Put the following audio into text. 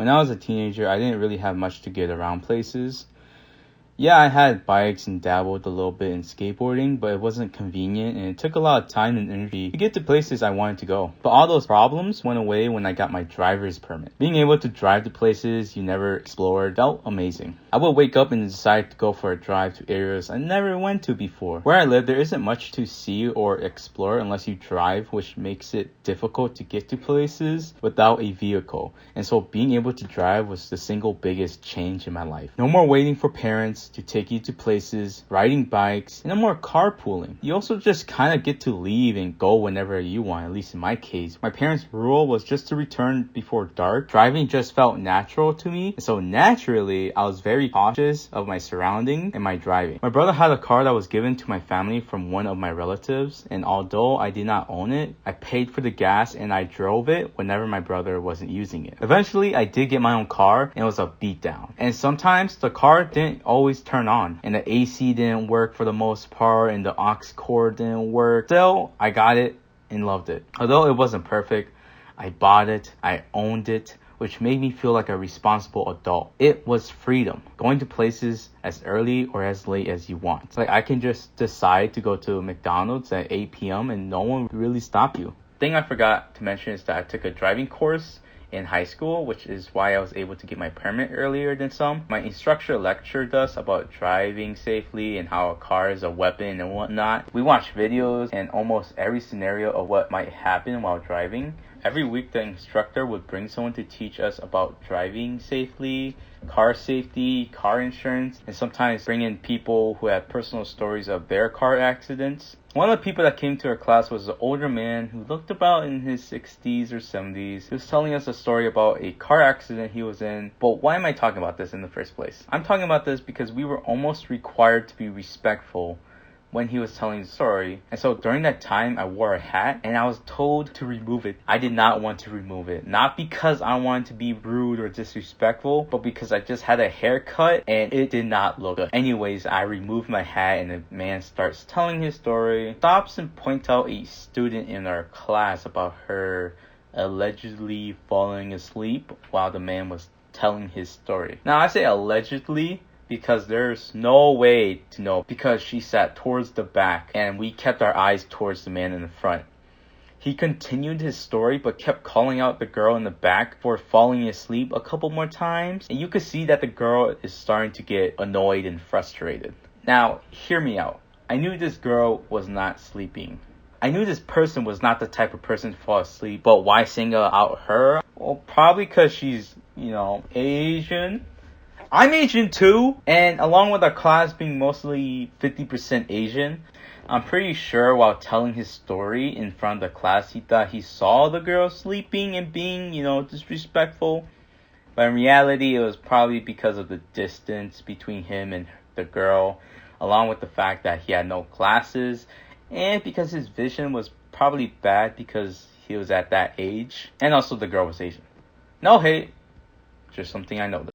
When I was a teenager, I didn't really have much to get around places. Yeah, I had bikes and dabbled a little bit in skateboarding, but it wasn't convenient and it took a lot of time and energy to get to places I wanted to go. But all those problems went away when I got my driver's permit. Being able to drive to places you never explored felt amazing. I would wake up and decide to go for a drive to areas I never went to before. Where I live, there isn't much to see or explore unless you drive, which makes it difficult to get to places without a vehicle. And so being able to drive was the single biggest change in my life. No more waiting for parents to take you to places, riding bikes, and no more carpooling. You also just kind of get to leave and go whenever you want, at least in my case. My parents' rule was just to return before dark. Driving just felt natural to me, and so naturally, I was very cautious of my surroundings and my driving. My brother had a car that was given to my family from one of my relatives, and although I did not own it, I paid for the gas and I drove it whenever my brother wasn't using it. Eventually, I did get my own car, and it was a beatdown. And sometimes the car didn't always turn on, and the AC didn't work for the most part, and the aux cord didn't work. Still, I got it and loved it. Although it wasn't perfect, I bought it, I owned it, which made me feel like a responsible adult. It was freedom, going to places as early or as late as you want. Like I can just decide to go to McDonald's at 8 p.m. and no one will really stop you. Thing I forgot to mention is that I took a driving course in high school, which is why I was able to get my permit earlier than some. My instructor lectured us about driving safely and how a car is a weapon and whatnot. We watched videos and almost every scenario of what might happen while driving. Every week the instructor would bring someone to teach us about driving safely, car safety, car insurance, and sometimes bring in people who had personal stories of their car accidents. One of the people that came to our class was an older man who looked about in his 60s or 70s. He was telling us a story about a car accident he was in. But why am I talking about this in the first place? I'm talking about this because we were almost required to be respectful when he was telling the story. And so during that time, I wore a hat and I was told to remove it. I did not want to remove it. Not because I wanted to be rude or disrespectful, but because I just had a haircut and it did not look good. Anyways, I removed my hat and the man starts telling his story. Stops and points out a student in our class about her allegedly falling asleep while the man was telling his story. Now I say allegedly because there's no way to know because she sat towards the back and we kept our eyes towards the man in the front. He continued his story but kept calling out the girl in the back for falling asleep a couple more times, and you could see that the girl is starting to get annoyed and frustrated. Now, hear me out. I knew this girl was not sleeping. I knew this person was not the type of person to fall asleep, but why single out her? Well, probably because she's, Asian. I'm Asian too, and along with our class being mostly 50% Asian, I'm pretty sure while telling his story in front of the class, he thought he saw the girl sleeping and being, disrespectful. But in reality, it was probably because of the distance between him and the girl, along with the fact that he had no glasses, and because his vision was probably bad because he was at that age, and also the girl was Asian. No hate, just something I noticed.